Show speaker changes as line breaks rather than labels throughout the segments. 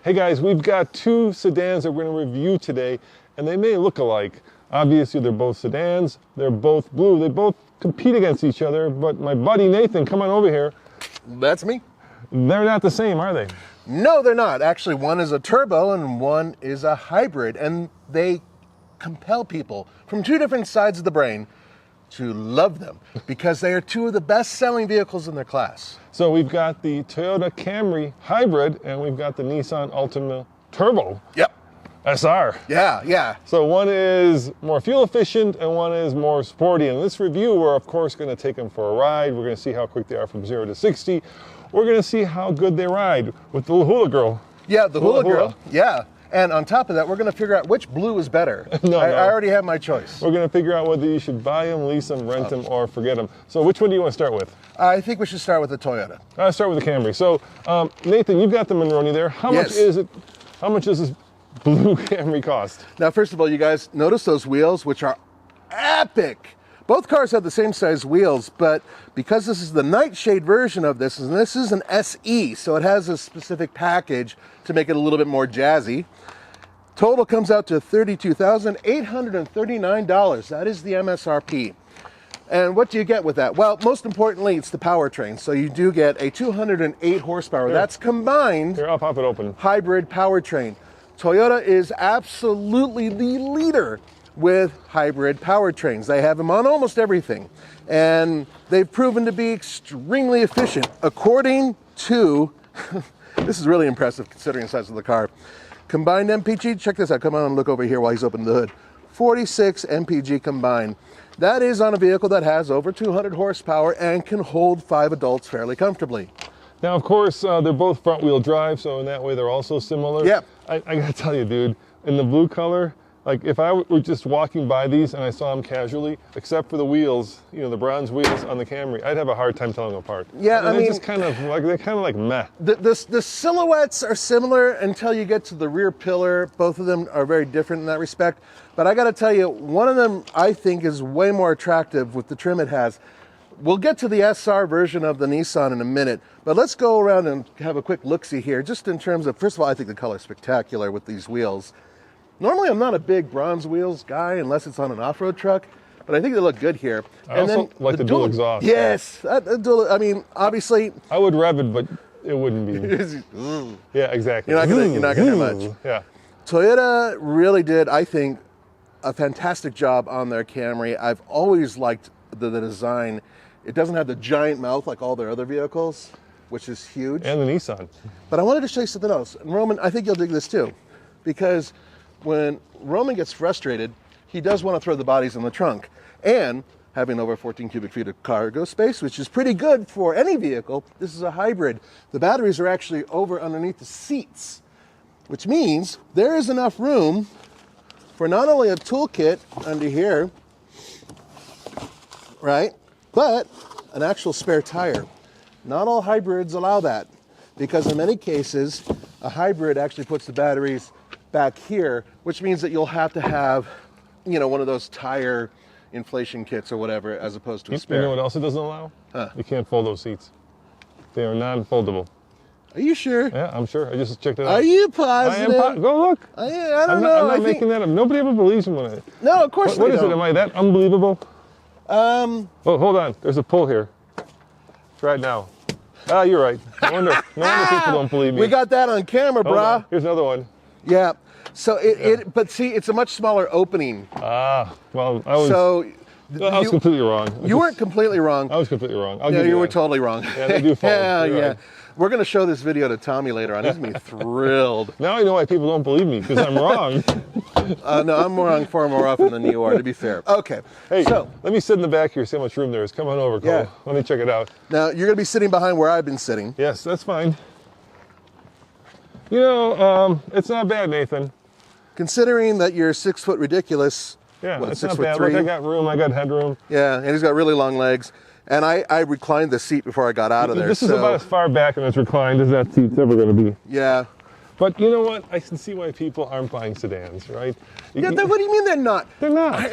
Hey guys, we've got two sedans that we're going to review today, and they may look alike. Obviously, they're both sedans, they're both blue, they both compete against each other, but my buddy Nathan, come on over here.
That's me.
They're not the same, are they?
No, they're not. Actually, one is a turbo and one is a hybrid, and they compel people from two different sides of the brain to love them because they are two of the best-selling vehicles in their class.
So we've got the Toyota Camry Hybrid, and we've got the Nissan Altima Turbo.
Yep.
SR.
Yeah.
So one is more fuel efficient and one is more sporty. In this review, we're of course going to take them for a ride. We're going to see how quick they are from 0 to 60. We're going to see how good they ride with the hula girl.
Yeah, the hula girl. Yeah. And on top of that, we're going to figure out which blue is better. I already have my choice.
We're going to figure out whether you should buy them, lease them, rent them, or forget them. So which one do you want to start with?
I think we should start with the Toyota.
I'll start with the Camry. So Nathan, you've got the Monroney there. How much is it? How much does this blue Camry cost?
Now, first of all, you guys notice those wheels, which are epic. Both cars have the same size wheels, but because this is the Nightshade version of this, and this is an SE, so it has a specific package to make it a little bit more jazzy. Total comes out to $32,839. That is the MSRP. And what do you get with that? Well, most importantly, it's the powertrain. So you do get a 208 horsepower.
Here.
That's combined.
Here, I'll pop it open.
Hybrid powertrain. Toyota is absolutely the leader with hybrid powertrains. They have them on almost everything. And they've proven to be extremely efficient. According to, this is really impressive considering the size of the car. Combined MPG, check this out. Come on and look over here while he's opening the hood. 46 MPG combined. That is on a vehicle that has over 200 horsepower and can hold 5 adults fairly comfortably.
Now, of course, they're both front-wheel drive, so in that way they're also similar.
Yeah.
I gotta tell you, dude, in the blue color, like if I were just walking by these and I saw them casually, except for the wheels, you know, the bronze wheels on the Camry, I'd have a hard time telling them apart.
Yeah, I mean,
they're just kind of like meh.
The silhouettes are similar until you get to the rear pillar. Both of them are very different in that respect. But I got to tell you, one of them I think is way more attractive with the trim it has. We'll get to the SR version of the Nissan in a minute, but let's go around and have a quick look-see here, just in terms of, first of all, I think the color is spectacular with these wheels. Normally, I'm not a big bronze wheels guy unless it's on an off-road truck, but I think they look good here.
I also like the dual exhaust.
Yes, I mean, obviously,
I would rev it, but it wouldn't be. Yeah, exactly.
You're not gonna hear much.
Yeah.
Toyota really did, I think, a fantastic job on their Camry. I've always liked the design. It doesn't have the giant mouth like all their other vehicles, which is huge.
And the Nissan.
But I wanted to show you something else. And Roman, I think you'll dig this too, because when Roman gets frustrated, he does want to throw the bodies in the trunk. And having over 14 cubic feet of cargo space, which is pretty good for any vehicle, this is a hybrid. The batteries are actually over underneath the seats, which means there is enough room for not only a toolkit under here, right, but an actual spare tire. Not all hybrids allow that, because in many cases, a hybrid actually puts the batteries back here, which means that you'll have to have, you know, one of those tire inflation kits or whatever, as opposed to a spare.
You know what else it doesn't allow?
Huh.
You can't fold those seats. They are non-foldable.
Are you sure?
Yeah, I'm sure. I just checked it out.
Are you positive?
I am. Go look.
I don't know.
I'm not making that up. Nobody ever believes me when I.
No, of course
What
they
is
don't.
it? Am I that unbelievable? Oh, hold on. There's a pull here. Try it now. Ah, you're right. No wonder people don't believe me.
We got that on camera,
Hold
brah.
on. Here's another one.
Yeah. So but see, it's a much smaller opening.
Ah, well, I was completely wrong.
You weren't completely wrong.
I was completely wrong.
Yeah, you were totally wrong.
Yeah, they do fold.
Yeah.
Right.
We're going to show this video to Tommy later on. He's going to be thrilled.
Now I know why people don't believe me, because I'm wrong.
No, I'm wrong far more often than you are, to be fair. Okay.
Hey,
so
let me sit in the back here, see how much room there is. Come on over, Cole.
Yeah.
Let me check it out.
Now, you're going to be sitting behind where I've been sitting.
Yes, that's fine. You know, it's not bad, Nathan.
Considering that you're 6 foot ridiculous.
Yeah,
what,
it's
6
not
foot
bad.
3?
Look, I got room, I got headroom.
Yeah, and he's got really long legs. And I reclined the seat before I got out of there.
This is about as far back and as reclined as that seat's ever going to be.
Yeah.
But you know what? I can see why people aren't buying sedans, right?
Yeah, what do you mean they're not?
They're not.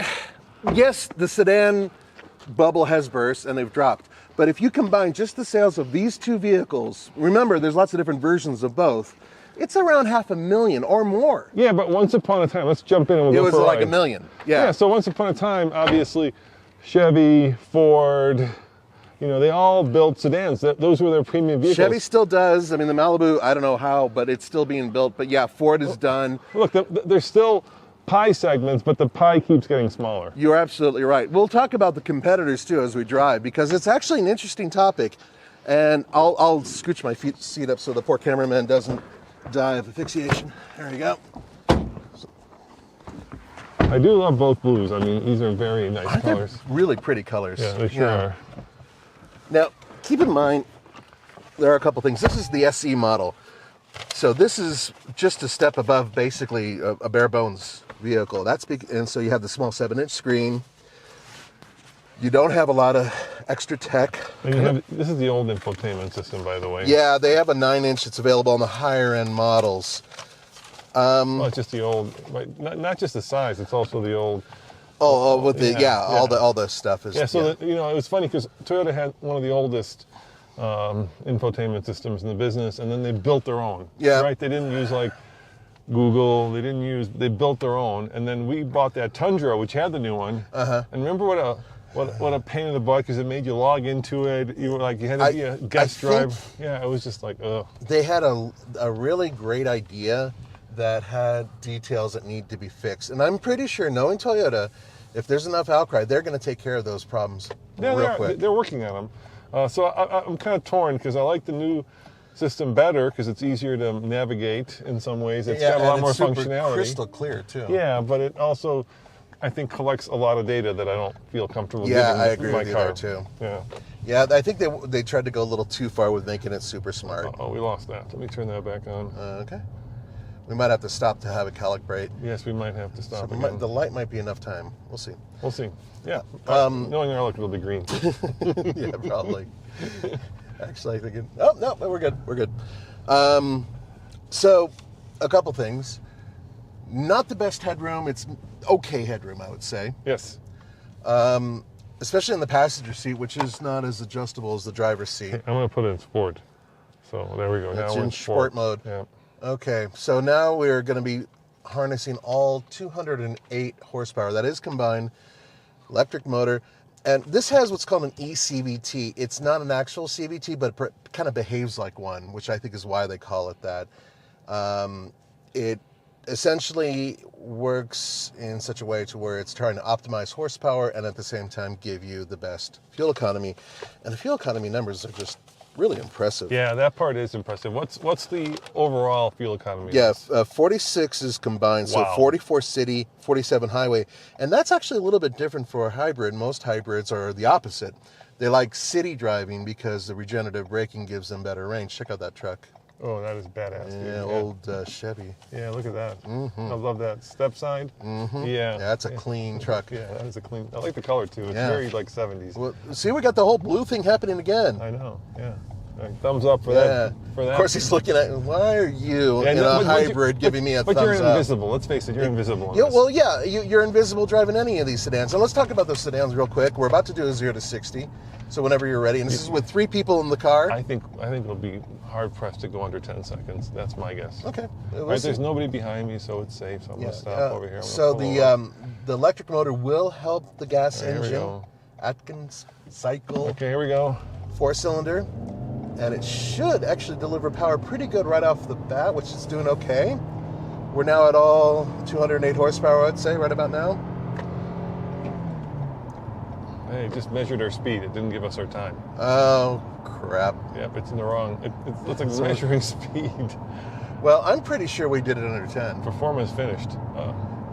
Yes, the sedan bubble has burst and they've dropped. But if you combine just the sales of these two vehicles, remember there's lots of different versions of both, It's around 500,000 or more.
Yeah, but once upon a time, let's jump in and we'll
It
go
was
for a
like
ride.
$1 million. Yeah.
Yeah, so once upon a time, obviously, Chevy, Ford, they all built sedans. Those were their premium vehicles.
Chevy still does. I mean, the Malibu, I don't know how, but it's still being built. But yeah, Ford is done.
Look, there's still pie segments, but the pie keeps getting smaller.
You're absolutely right. We'll talk about the competitors too as we drive, because it's actually an interesting topic. And I'll scooch my seat up so the poor cameraman doesn't die of asphyxiation. There you go.
I do love both blues. I mean, these are very nice colors.
Really pretty colors.
Yeah, they sure are.
Now, keep in mind, there are a couple things. This is the SE model. So this is just a step above basically a bare bones vehicle. And so you have the small 7-inch screen. You don't have a lot of extra tech.
And this is the old infotainment system, by the way.
Yeah, they have a 9-inch. It's available on the higher end models.
Well, it's just the old, not just the size. It's also the old.
All the stuff is.
Yeah, so it was funny because Toyota had one of the oldest infotainment systems in the business, and then they built their own.
Yeah.
Right. They didn't use like Google. They built their own, and then we bought that Tundra, which had the new one. And remember what a pain in the butt, because it made you log into it. You had to be a guest driver. Yeah, it was just like, ugh.
They had a really great idea that had details that need to be fixed, and I'm pretty sure, knowing Toyota, if there's enough outcry, they're going to take care of those problems real quick.
They're working on them. So I'm kind of torn because I like the new system better because it's easier to navigate in some ways. It's got a lot more functionality.
Crystal clear too.
Yeah, but it also, I think, collects a lot of data that I don't feel comfortable giving
I agree
my
with you
car.
there too.
Yeah.
Yeah, I think they tried to go a little too far with making it super smart.
Oh, we lost that. Let me turn that back on.
Okay. We might have to stop to have it calibrate.
Yes, we might have to stop
So
again.
the light might be enough time. We'll see.
We'll see. Yeah. Knowing our luck, it'll be green.
Yeah, probably. Actually, I think no, we're good. We're good. So, a couple things. Not the best headroom. It's okay headroom, I would say.
Yes.
Especially in the passenger seat, which is not as adjustable as the driver's seat.
I'm going to put it in sport. So there we go.
It's
now we're
in sport mode.
Yeah.
Okay, so now we're going to be harnessing all 208 horsepower. That is combined electric motor. And this has what's called an eCVT. It's not an actual CVT, but it kind of behaves like one, which I think is why they call it that. It essentially works in such a way to where it's trying to optimize horsepower and at the same time give you the best fuel economy. And the fuel economy numbers are just really impressive.
Yeah, that part is impressive. What's the overall fuel economy?
Yeah, 46 is combined, so
Wow.
44 city, 47 highway. And that's actually a little bit different for a hybrid. Most hybrids are the opposite. They like city driving because the regenerative braking gives them better range. Check out that truck.
Oh, that is badass. Dude.
Yeah, old Chevy.
Yeah, look at that. I love that step side. Yeah.
Yeah, that's a clean truck.
Yeah, that is a clean. I like the color too. It's very like 70s.
Well, see, we got the whole blue thing happening again.
I know. Yeah. Thumbs up for that. For that.
Of course, he's looking at, why are you in a hybrid giving me a thumbs up?
But you're invisible. Let's face it, you're invisible.
Yeah, well, yeah, you're invisible driving any of these sedans. And let's talk about those sedans real quick. We're about to do a 0 to 60. So whenever you're ready, and this is with 3 people in the car.
I think it'll be hard pressed to go under 10 seconds. That's my guess.
Okay.
Right, there's nobody behind me, so it's safe. So I'm gonna stop over here.
So the electric motor will help the gas
There we
engine.
go.
Atkins cycle.
Okay, here we go.
4-cylinder. And it should actually deliver power pretty good right off the bat, which is doing okay. We're now at all 208 horsepower, I'd say, right about now.
Hey, it just measured our speed. It didn't give us our time.
Oh, crap.
Yep, it's in the wrong. It's like measuring speed.
Well, I'm pretty sure we did it under 10.
Performance finished.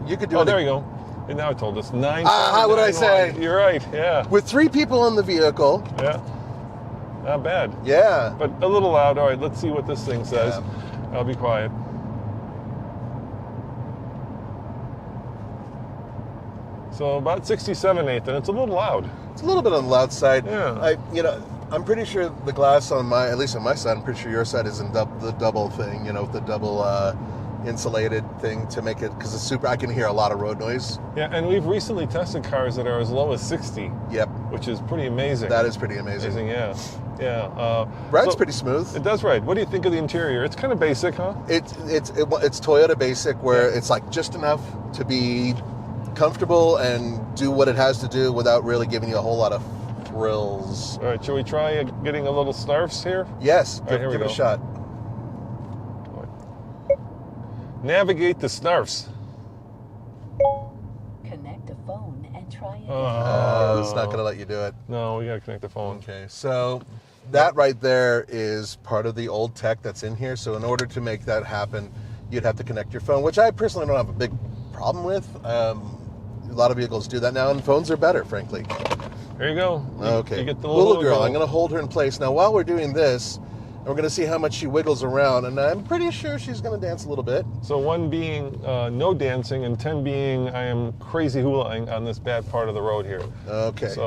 You could do it.
Oh, there you go. And now it told us 9.
What did I say?
You're right. Yeah.
With 3 people in the vehicle.
Yeah. Not bad.
Yeah.
But a little loud. All right, let's see what this thing says.
Yeah.
I'll be quiet. So about 67/8, and it's a little loud.
It's a little bit on the loud side.
Yeah.
I'm pretty sure the glass on at least on my side, I'm pretty sure your side is in the double thing, with the double insulated thing to make it, because it's super. I can hear a lot of road noise.
Yeah, and we've recently tested cars that are as low as 60.
Yep.
Which is pretty amazing.
That is pretty amazing.
Yeah. Yeah.
Ride's pretty smooth.
It does ride. What do you think of the interior? It's kind of basic, huh?
It's Toyota basic, where it's like just enough to be comfortable and do what it has to do without really giving you a whole lot of thrills.
All right, shall we try getting a little snarfs here?
Yes,
All right, here
give
we
it
go.
a shot.
Navigate the snarfs.
Connect a phone and try it.
It's not going to let you do it.
No, we got to connect the phone.
Okay, so that right there is part of the old tech that's in here. So in order to make that happen, you'd have to connect your phone, which I personally don't have a big problem with. A lot of vehicles do that now, and phones are better, frankly.
There you go.
Okay.
You get the
little girl. I'm going to hold her in place. Now, while we're doing this, we're going to see how much she wiggles around, and I'm pretty sure she's going to dance a little bit.
So 1 being no dancing, and 10 being I am crazy hulaing on this bad part of the road here.
Okay.
So,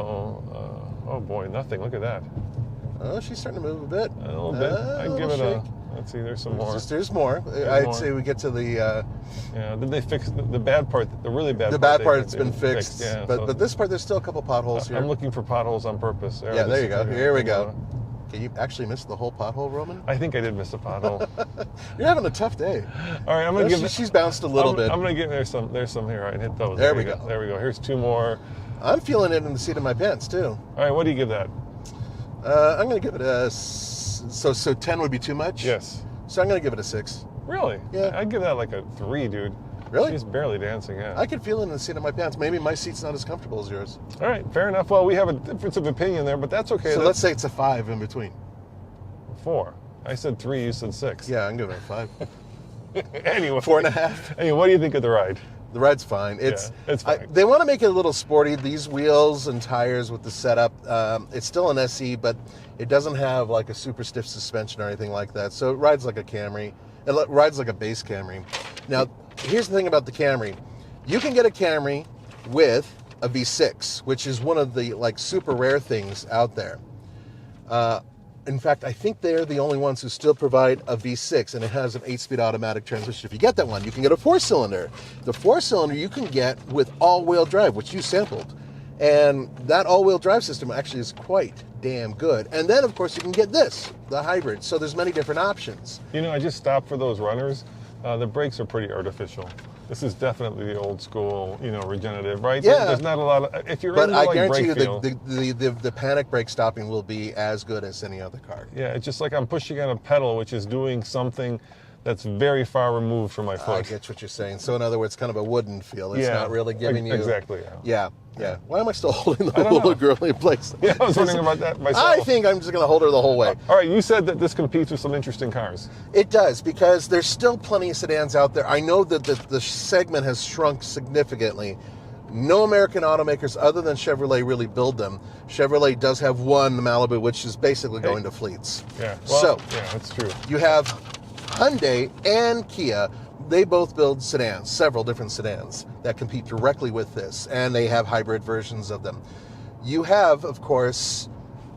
oh boy, nothing. Look at that.
Oh, she's starting to move a bit.
A little bit. I'd give it
shake.
let's see, there's some more.
There's more. I'd say we get to the...
yeah, did they fix the bad part, the really bad part?
The bad part's been fixed.
Yeah,
but this part, there's still a couple potholes here.
I'm looking for potholes on purpose.
There you go. Here we go. Okay, you actually missed the whole pothole, Roman?
I think I did miss a pothole.
You're having a tough day.
All right, I'm gonna give.
She's bounced a little bit.
I'm gonna get there's some here. I can hit those.
There we go.
There we go. Here's 2 more.
I'm feeling it in the seat of my pants too.
All right, what do you give that?
I'm gonna give it a. So 10 would be too much.
Yes.
So I'm gonna give it a 6.
Really?
Yeah.
I'd give that like a 3, dude.
Really?
She's barely dancing. Yeah.
I can feel it in the seat of my pants. Maybe my seat's not as comfortable as yours.
All right, fair enough. Well, we have a difference of opinion there, but that's okay.
So let's say it's a 5 in between.
4. I said 3. You said 6.
Yeah, I'm giving it a 5.
Anyway.
4.5.
Anyway, what do you think of the ride?
The ride's fine. It's
fine.
They want to make it a little sporty. These wheels and tires with the setup. It's still an SE, but it doesn't have like a super stiff suspension or anything like that. So it rides like a Camry. It rides like a base Camry. Now, here's the thing about the Camry. You can get a Camry with a V6, which is one of the like super rare things out there. In fact, I think they're the only ones who still provide a V6, and it has an 8-speed automatic transmission. If you get that one, you can get a 4-cylinder. The 4-cylinder you can get with all-wheel drive, which you sampled. And that all-wheel drive system actually is quite damn good. And then, of course, you can get this, the hybrid. So there's many different options.
You know, I just stopped for those runners. The brakes are pretty artificial. This is definitely the old school, regenerative, right?
Yeah.
There's not a lot of, if you're
But
into
I
like
guarantee
brake
you
feel,
the panic brake stopping will be as good as any other car.
yeah, it's just like I'm pushing on a pedal, which is doing something that's very far removed from my
I
foot.
get what you're saying. So in other words, kind of a wooden feel. It's not really giving you...
Exactly,
Yeah. Why am I still holding the
don't
little
know.
girl in place?
Yeah, I was wondering about that myself.
I think I'm just going to hold her the whole way.
All right, you said that this competes with some interesting cars.
It does, because there's still plenty of sedans out there. I know that the segment has shrunk significantly. No American automakers other than Chevrolet really build them. Chevrolet does have one, the Malibu, which is basically going to fleets.
Yeah, yeah, that's true.
You have Hyundai and Kia. They both build sedans, several different sedans that compete directly with this, and they have hybrid versions of them. You have, of course,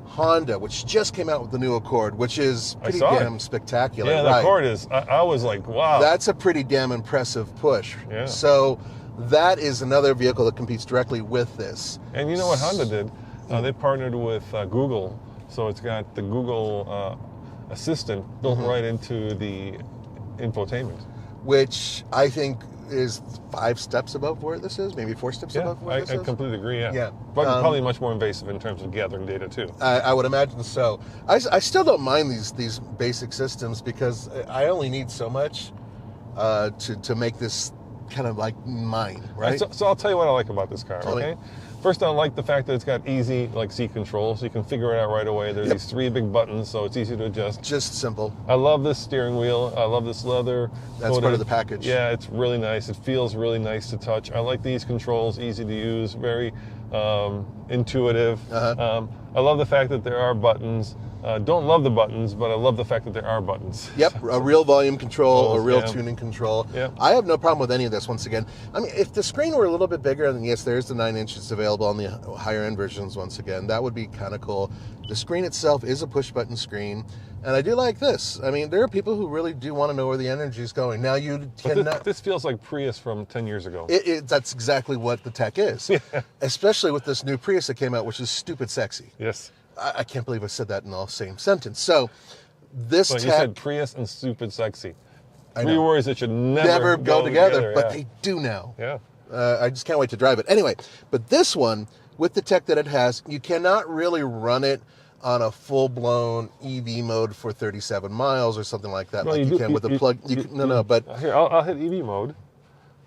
Honda, which just came out with the new Accord, which is pretty damn spectacular.
Yeah, the Accord is, I was like, wow.
That's a pretty damn impressive push.
Yeah.
So that is another vehicle that competes directly with this.
And you know what Honda did? They partnered with Google, so it's got the Google Assistant built right into the infotainment.
Which I think is 5 steps above where this is, maybe 4 steps above where this is.
I completely agree, yeah.
But
probably much more invasive in terms of gathering data, too.
I would imagine so. I still don't mind these basic systems, because I only need so much to make this kind of like mine, right?
So I'll tell you what I like about this car,
Tell me.
okay? First, I like the fact that it's got easy seat control, so you can figure it out right away. There's these 3 big buttons, so it's easy to adjust.
Just simple.
I love this steering wheel. I love this leather.
That's part of the package.
Yeah, it's really nice. It feels really nice to touch. I like these controls, easy to use, very intuitive. I love the fact that there are buttons. Don't love the buttons, but I love the fact that there are buttons.
Yep, a real volume control, a real tuning control.
Yeah.
I have no problem with any of this, once again. I mean, if the screen were a little bit bigger, then yes, there's the 9 inches available on the higher end versions, once again. That would be kind of cool. The screen itself is a push button screen, And I do like this. I mean, there are people who really do want to know where the energy is going. Now, you cannot...
This feels like Prius from 10 years ago.
That's exactly what the tech is.
Yeah.
Especially with this new Prius that came out, which is stupid sexy.
Yes.
I can't believe I said that in the same sentence. So, this tech...
You said Prius and stupid sexy. Three words that should never
go together, but
yeah.
they do now.
Yeah.
I just can't wait to drive it. Anyway, but this one, with the tech that it has, you cannot really run it on a full-blown EV mode for 37 miles or something like that,
well,
like you can with a plug. But
here I'll hit EV mode.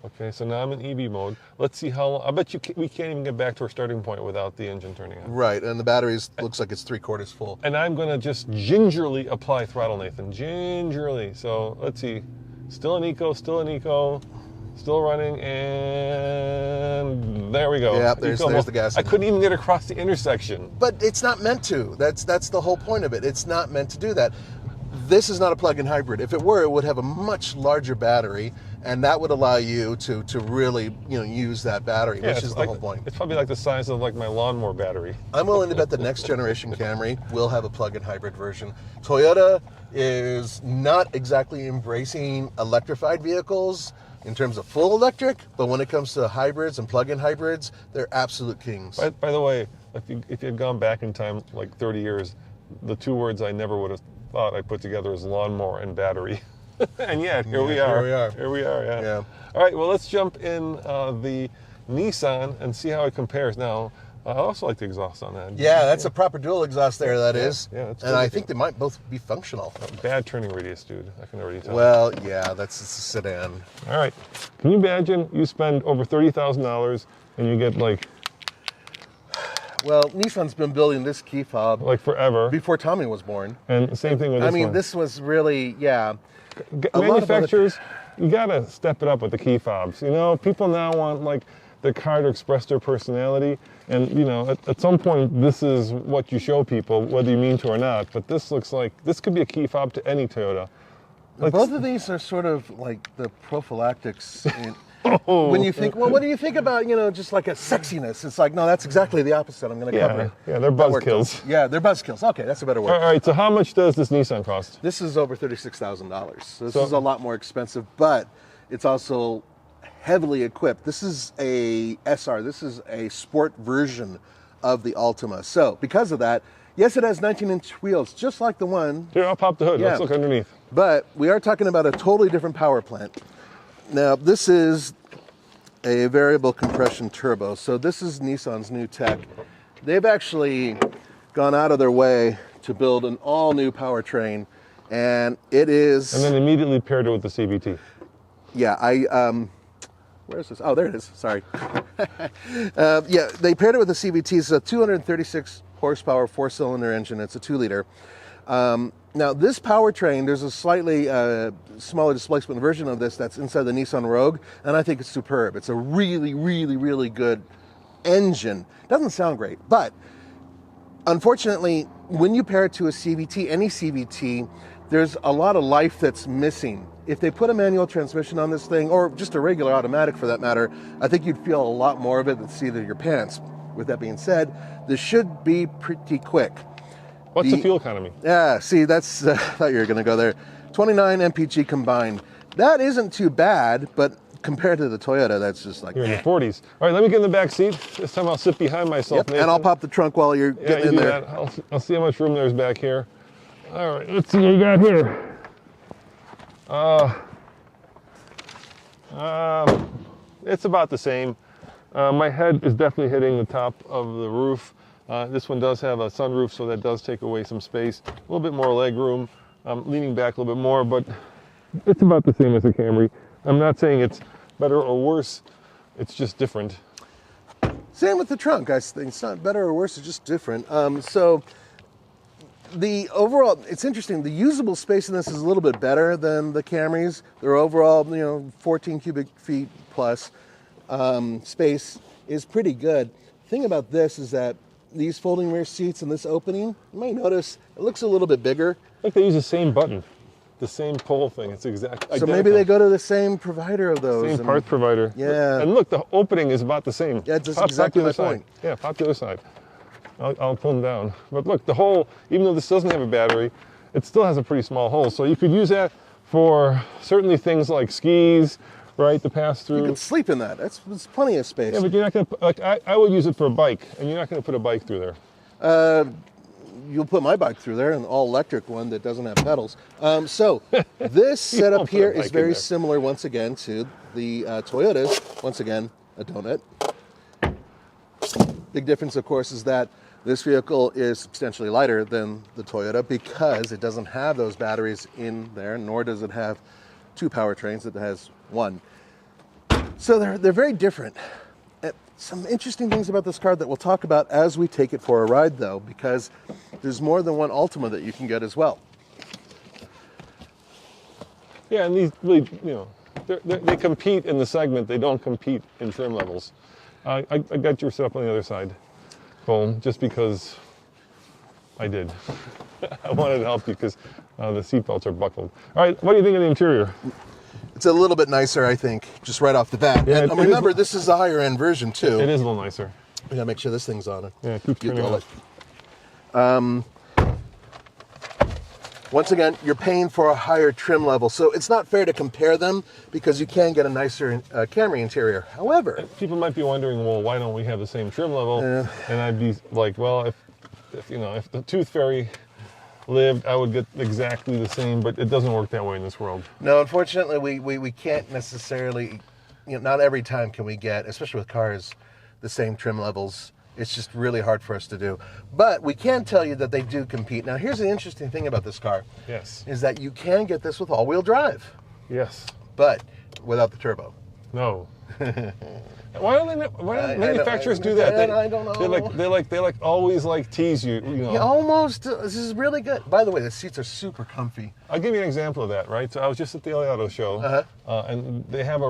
Okay, so now I'm in EV mode. Let's see how long. I bet we can't even get back to our starting point without the engine turning on.
Right, and the battery looks like it's 3/4 full.
And I'm going to just gingerly apply throttle, Nathan. Gingerly. So let's see. Still an eco. Still running, and there we go.
Yeah, there's the gas.
I couldn't even get across the intersection.
But it's not meant to. That's the whole point of it. It's not meant to do that. This is not a plug-in hybrid. If it were, it would have a much larger battery, and that would allow you to really use that battery, which is the whole point.
It's probably like the size of like my lawnmower battery.
I'm willing to bet the next generation Camry will have a plug-in hybrid version. Toyota is not exactly embracing electrified vehicles in terms of full electric, but when it comes to hybrids and plug-in hybrids, they're absolute kings.
By the way, if you had gone back in time like 30 years, the two words I never would have thought I put together is lawnmower and battery. And yet, here we are. Here we are, yeah. All right, well, let's jump in the Nissan and see how it compares. Now, I also like the exhaust on that.
Yeah, that's a proper dual exhaust there, that is.
Yeah,
and I think they might both be functional.
Bad turning radius, dude. I can already tell.
Well, yeah, it's a sedan.
All right. Can you imagine you spend over $30,000 and you get like...
Well, Nissan's been building this key fob
like forever.
Before Tommy was born.
And same thing with this one.
This was really,
Manufacturers, you gotta step it up with the key fobs. People now want like the car to express their personality, and at some point this is what you show people, whether you mean to or not. But this looks like this could be a key fob to any Toyota. Like,
both of these are sort of like the prophylactics. When you think, well, what do you think about, just like a sexiness? It's like, no, that's exactly the opposite. I'm going to cover it.
Yeah, they're buzzkills.
Yeah, they're buzzkills. Okay, that's a better word.
All right, so how much does this Nissan cost?
This is over $36,000. So this is a lot more expensive, but it's also heavily equipped. This is a SR. This is a sport version of the Altima. So because of that, yes, it has 19-inch wheels, just like the one.
Here, I'll pop the hood. Let's look underneath.
But we are talking about a totally different power plant. Now, this is a variable compression turbo. So this is Nissan's new tech. They've actually gone out of their way to build an all-new powertrain, and it is...
And then immediately paired it with the CVT.
Yeah, where is this? Oh, there it is. Sorry. They paired it with the CVT. It's a 236 horsepower, 4-cylinder engine. It's a 2-liter. Now, this powertrain, there's a slightly smaller displacement version of this that's inside the Nissan Rogue, and I think it's superb. It's a really, really, really good engine. Doesn't sound great, but unfortunately, when you pair it to a CVT, any CVT, there's a lot of life that's missing. If they put a manual transmission on this thing, or just a regular automatic for that matter, I think you'd feel a lot more of it than the seat of your pants. With that being said, this should be pretty quick.
What's the fuel economy?
Yeah, see, that's, I thought you were going to go there. 29 mpg combined. That isn't too bad, but compared to the Toyota, that's just like...
You're in the 40s. All right, let me get in the back seat. This time I'll sit behind myself, Nathan.
And I'll pop the trunk while you're getting in there.
That. I'll see how much room there's back here. All right, let's see what we got here. It's about the same. My head is definitely hitting the top of the roof. This one does have a sunroof, so that does take away some space. A little bit more leg room. I'm leaning back a little bit more, but it's about the same as a Camry. I'm not saying it's better or worse. It's just different.
Same with the trunk. I think it's not better or worse. It's just different. So the overall, it's interesting. The usable space in this is a little bit better than the Camrys. Their overall, 14 cubic feet plus space is pretty good. The thing about this is that these folding rear seats and this opening, you might notice it looks a little bit bigger.
Like they use the same button, the same pull thing. It's exactly
so maybe they go to the same provider of those.
Same parts provider.
Yeah.
And look, the opening is about the same.
Yeah, that's exactly my point.
Yeah, pop the other side. I'll pull them down. But look, the whole, even though this doesn't have a battery, it still has a pretty small hole. So you could use that for certainly things like skis, right, to pass through.
You can sleep in that. That's plenty of space.
Yeah, but you're not going to, like, I would use it for a bike, and you're not going to put a bike through there.
You'll put my bike through there, an all-electric one that doesn't have pedals. So this setup
put a
here
bike
is
in
very
there.
similar, once again, to the Toyotas. Once again, a donut. Big difference, of course, is that this vehicle is substantially lighter than the Toyota because it doesn't have those batteries in there, nor does it have two powertrains. It has one. So they're very different. Some interesting things about this car that we'll talk about as we take it for a ride, though, because there's more than one Altima that you can get as well.
Yeah, and these really, they compete in the segment. They don't compete in trim levels. I got your setup on the other side, Cole, just because I did. I wanted to help you because the seatbelts are buckled. All right, what do you think of the interior?
It's a little bit nicer, I think, just right off the bat.
Yeah,
and remember, this is a higher end version, too.
It is a little nicer.
We gotta make sure this thing's on it.
Yeah, keep turning
go
on.
Once again, you're paying for a higher trim level, so it's not fair to compare them because you can get a nicer Camry interior. However,
People might be wondering, well, why don't we have the same trim level? And I'd be like, well, if the Tooth Fairy lived, I would get exactly the same, but it doesn't work that way in this world.
no, unfortunately, we can't necessarily, not every time can we get, especially with cars, the same trim levels. It's just really hard for us to do. But we can tell you that they do compete. Now, here's the interesting thing about this car.
Yes.
Is that you can get this with all-wheel drive,
Yes.
but without the turbo.
No. Why don't manufacturers do that?
I don't know.
They always tease you.
Yeah, almost. This is really good. By the way, the seats are super comfy.
I'll give you an example of that, right? So I was just at the LA Auto Show, and they have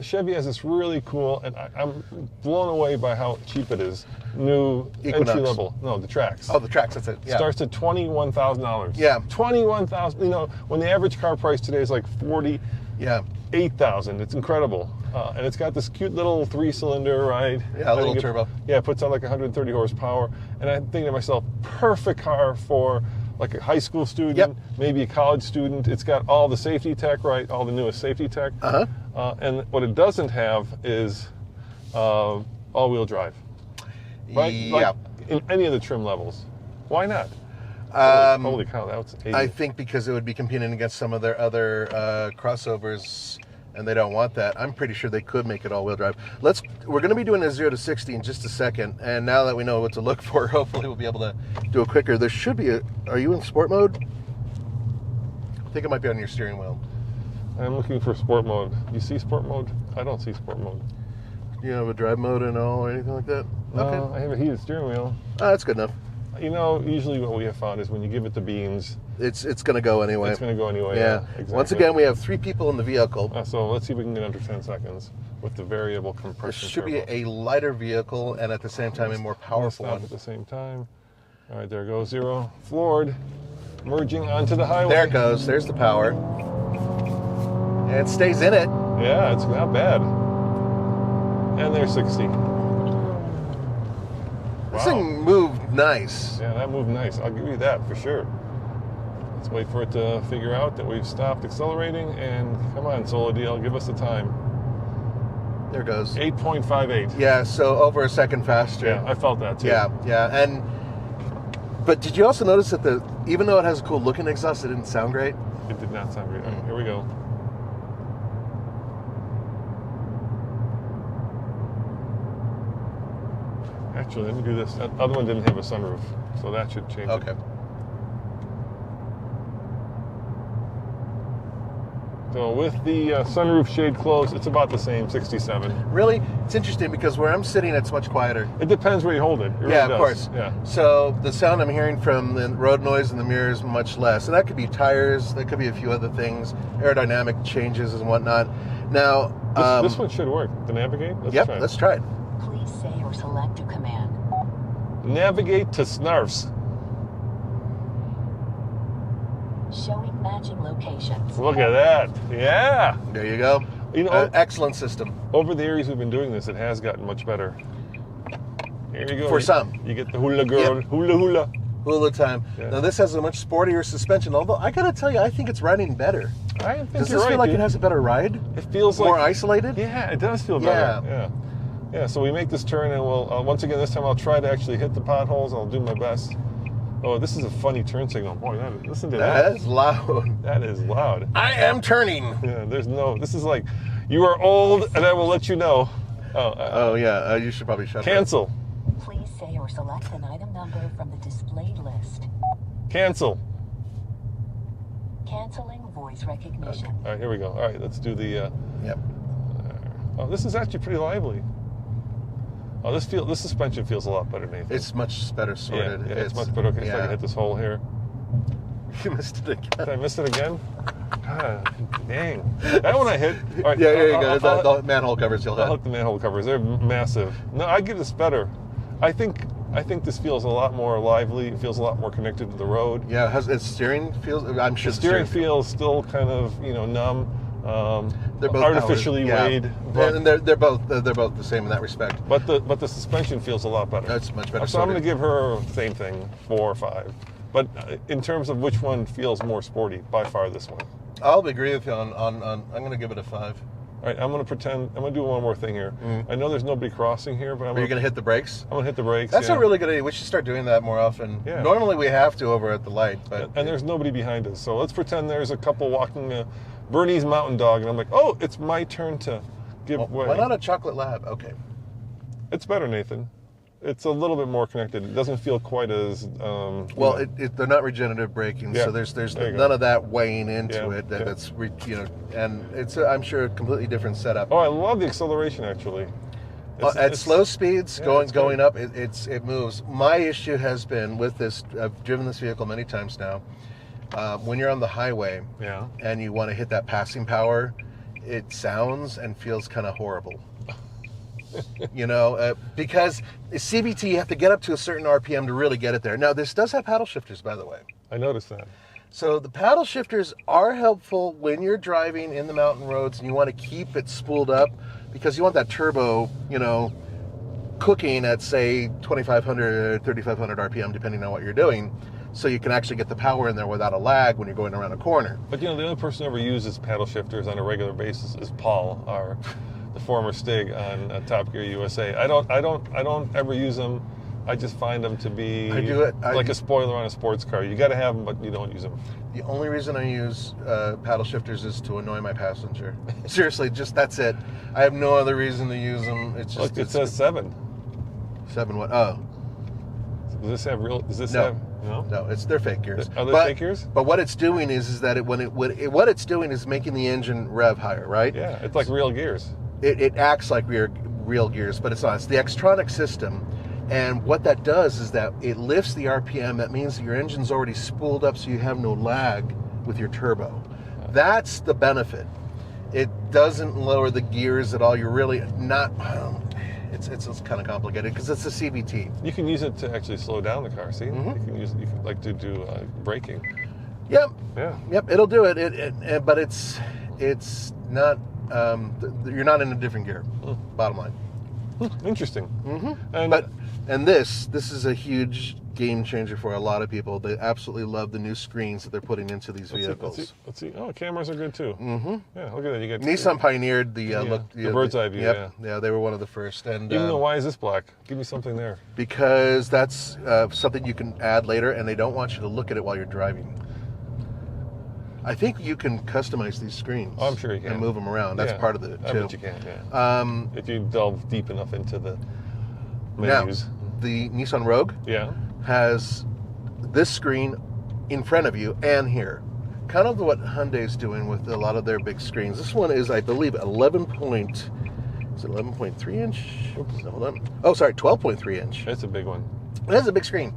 Chevy has this really cool, and I'm blown away by how cheap it is. New
Equinox.
entry level. No, the Trax.
Oh, the Trax, that's it. Yeah.
Starts at $21,000.
Yeah.
$21,000. When the average car price today is like $48,000.
Yeah.
It's incredible. And it's got this cute little 3-cylinder, right?
Yeah, a little turbo.
Yeah, it puts out like 130 horsepower. And I'm thinking to myself, perfect car for like a high school student, maybe a college student. It's got all the safety tech, right? All the newest safety tech. And what it doesn't have is all-wheel drive. Right?
Yeah.
In any of the trim levels. Why not? Holy cow, that's 80.
I think because it would be competing against some of their other crossovers, and they don't want that. I'm pretty sure they could make it all-wheel drive. We're going to be doing a 0 to 60 in just a second, and now that we know what to look for, hopefully we'll be able to do it quicker. There should be are you in sport mode? I think it might be on your steering wheel.
I'm looking for sport mode. You see sport mode? I don't see sport mode.
Do you have a drive mode and all or anything like that? Okay.
I have a heated steering wheel.
That's good enough.
Usually what we have found is when you give it the beans,
It's going to go anyway.
it's going to go anyway.
Yeah.
Exactly.
Once again, we have 3 people in the vehicle.
So let's see if we can get under 10 seconds with the variable
This
compression.
should be
turbo.
a lighter vehicle and at the same time a more powerful
Stop
one.
at the same time. All right, there goes 0. Floored. Merging onto the highway.
There it goes. There's the power. And it stays in it.
Yeah, it's not bad. And there's 60.
This
Wow.
thing moved nice.
Yeah, that moved nice. I'll give you that for sure. Let's wait for it to figure out that we've stopped accelerating, and come on, Solo DL, give us the time.
There it goes.
8.58.
Yeah, so over a second faster.
Yeah, I felt that too.
Yeah. But did you also notice that even though it has a cool looking exhaust, it didn't sound great?
It did not sound great. All right, here we go. Actually, let me do this. That other one didn't have a sunroof, so that should change
Okay.
it. So with the sunroof shade closed, it's about the same, 67.
Really? It's interesting because where I'm sitting, it's much quieter.
It depends where you hold it. It really
Yeah, of
does.
course.
Yeah.
So the sound I'm hearing from the road noise in the mirror is much less. And that could be tires, that could be a few other things, aerodynamic changes and whatnot. Now,
This one should work. To navigate?
let's try it.
Please say or select a command.
Navigate to Snarfs.
Showing matching locations.
Look at that. Yeah.
There you go. Excellent system.
Over the years we've been doing this, it has gotten much better. Here you go.
For some.
You get the hula girl, hula hula.
Hula time.
Yeah.
Now this has a much sportier suspension, although I gotta tell you, I think it's riding better.
I think
Does
you're
this feel
right,
like
dude.
it has a better ride?
It feels
More
like
isolated?
Yeah, it does feel better. Yeah. So we make this turn, and we'll once again this time I'll try to actually hit the potholes. I'll do my best. Oh, this is a funny turn signal. Boy, listen to that.
That is loud.
That is loud.
I am turning.
Yeah, this is like, you are old, and I will let you know.
You should probably shut
Cancel.
Please say or select an item number from the displayed list.
Cancel.
Canceling voice recognition.
All right, here we go. All right, let's do the.
Yep.
Oh, this is actually pretty lively. Oh, this suspension feels a lot better, Nathan.
It's much better sorted.
Yeah, it's much better. Okay, so I can hit this hole here.
You missed it again.
Did I miss it again? God, dang. That one I hit. All right,
Yeah, here you go. The manhole covers you'll
I'll
hit.
hit the manhole covers. They're massive. No, I give this better. I think this feels a lot more lively. It feels a lot more connected to the road.
Yeah, its steering feels. I'm sure
The steering feels still kind of numb.
They're both
artificially weighed.
But, and they're both the same in that respect.
But the suspension feels a lot better.
That's much better.
So I'm going to give her same thing, 4 or 5. But in terms of which one feels more sporty, by far this one.
I'll agree with you on I'm going to give it a 5.
All right, I'm going to do one more thing here. I know there's nobody crossing here, but
Are you going to hit the brakes?
I'm going to hit the brakes.
That's a really good idea. We should start doing that more often.
Yeah.
Normally we have to over at the light, but
And there's nobody behind us. So let's pretend there's a couple walking Bernese Mountain Dog, and I'm like, oh, it's my turn to give way.
why not a chocolate lab? Okay.
It's better, Nathan. It's a little bit more connected. It doesn't feel quite as...
they're not regenerative braking,
Yeah.
so there's
There you
none
go.
of that weighing into
Yeah,
it.
yeah.
That's and it's I'm sure a completely different setup.
Oh, I love the acceleration, actually.
At slow speeds,
yeah, it's
going
great.
up, it moves. My issue has been with this. I've driven this vehicle many times now. When you're on the highway,
Yeah.
and you want to hit that passing power, it sounds and feels kind of horrible. Because CVT, you have to get up to a certain RPM to really get it there. Now, this does have paddle shifters, by the way.
I noticed that.
So the paddle shifters are helpful when you're driving in the mountain roads and you want to keep it spooled up because you want that turbo, cooking at, say, 2,500, 3,500 RPM, depending on what you're doing, so you can actually get the power in there without a lag when you're going around a corner.
But, the only person who ever uses paddle shifters on a regular basis is Paul, the former Stig on Top Gear USA. I don't ever use them. I just find them to be like a spoiler on a sports car. You got to have them, but you don't use them.
The only reason I use paddle shifters is to annoy my passenger. Seriously, just that's it. I have no other reason to use them. It's just
Look, it says 7.
7 what? Oh.
Does this have real? Does this
No.
have? No.
No, they're fake gears.
Are they fake gears?
But what it's doing is that what it's doing is making the engine rev higher, right?
Yeah, it's like real gears.
It acts like real gears, but it's not. It's the Xtronic system. And what that does is that it lifts the RPM. That means that your engine's already spooled up so you have no lag with your turbo. That's the benefit. It doesn't lower the gears at all. You're really not... It's kind of complicated because it's a CVT.
You can use it to actually slow down the car. See, you can use it. You can like to do braking.
Yep.
Yeah.
Yep. It'll do it. But it's not. You're not in a different gear. Bottom line.
Interesting.
Mm-hmm. And this is a huge game changer for a lot of people. They absolutely love the new screens that they're putting into these vehicles.
Let's see. Oh, cameras are good too. Mm-hmm. Yeah, look at that. You get
Nissan pioneered the look.
The bird's eye view.
Yep. Yeah, they were one of the first. And
even though, why is this black? Give me something there.
Because that's something you can add later, and they don't want you to look at it while you're driving. I think you can customize these screens.
Oh, I'm sure you can.
And move them around. That's part of it, too.
I bet you can, yeah. If you delve deep enough into the menus.
Now, the Nissan Rogue has this screen in front of you and here. Kind of what Hyundai's doing with a lot of their big screens. This one is, I believe, 11.3 inch? Oops, hold on. Oh, sorry, 12.3 inch.
That's a big one.
It has a big screen.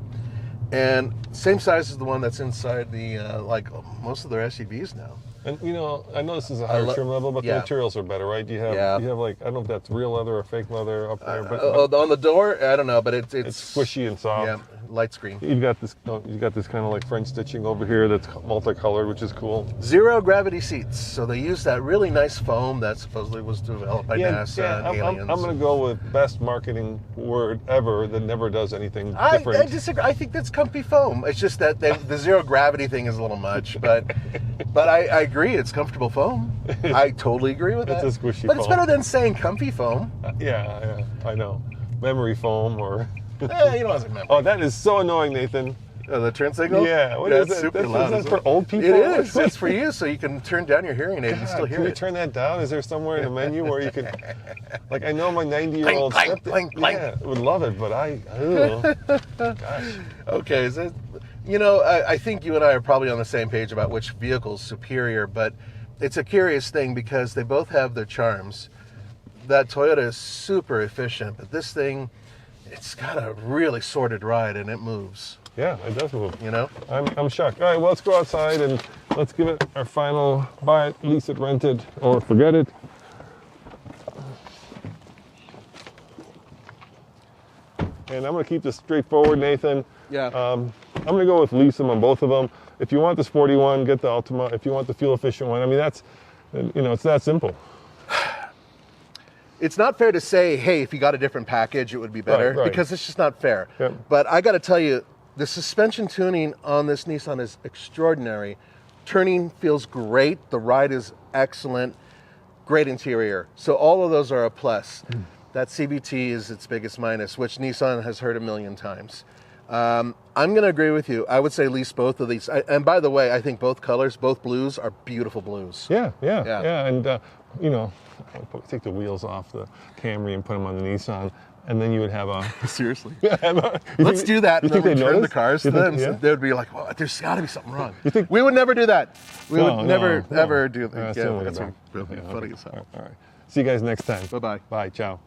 And same size as the one that's inside the, like most of their SUVs now.
And I know this is a higher trim level, but the materials are better, right? You have like, I don't know if that's real leather or fake leather up there, but
on the door, I don't know, but it's
squishy and soft.
Yeah, light screen.
You've got this kind of like French stitching over here that's multicolored, which is cool.
Zero gravity seats. So they use that really nice foam that supposedly was developed by NASA and aliens.
I'm going to go with best marketing word ever that never does anything
I
different.
disagree. I think that's comfy foam. It's just that the zero gravity thing is a little much, but I agree. It's comfortable foam. I totally agree with that.
It's a squishy
but it's
foam.
better than saying comfy foam.
Yeah, I know. Memory foam or...
You don't have to remember.
Oh, that is so annoying, Nathan.
The turn signal?
Yeah, what is
it's
it?
super loud.
Is that for old people?
It is. It's for you, so you can turn down your hearing aid and still hear
Can you
it.
turn that down? Is there somewhere in the menu where you can... Like, I know my 90-year-old
Clank, clank, clank.
would love it, but gosh.
Okay, I think you and I are probably on the same page about which vehicle's superior, but it's a curious thing because they both have their charms. That Toyota is super efficient, but this thing, it's got a really sorted ride and it moves.
Yeah, it does move.
You know?
I'm shocked. All right, well, let's go outside and let's give it our final buy it, lease it, rent it, or forget it. And I'm going to keep this straightforward, Nathan.
Yeah.
I'm going to go with lease them on both of them. If you want the sporty one, get the Altima. If you want the fuel efficient one, I mean, that's, it's that simple.
It's not fair to say, hey, if you got a different package, it would be better,
right.
because it's just not fair.
Yep.
But I got to tell you, the suspension tuning on this Nissan is extraordinary. Turning feels great. The ride is excellent. Great interior. So all of those are a plus. That CVT is its biggest minus, which Nissan has heard a million times. I'm going to agree with you. I would say lease both of these. And by the way, I think both colors, both blues, are beautiful blues.
Yeah. And, take the wheels off the Camry and put them on the Nissan, and then you would have a...
Seriously. Let's do that.
You
And then
think
we
they
turn
notice?
the cars to
You think-
them.
yeah?
So they would be like, well, there's got to be something wrong.
You think-
We would never do that. We
No,
would never,
no.
ever do that.
That's
Yeah,
the only
that's
way.
really
Yeah,
funny
okay.
as hell.
All right. See you guys next time.
Bye-bye.
Bye. Ciao.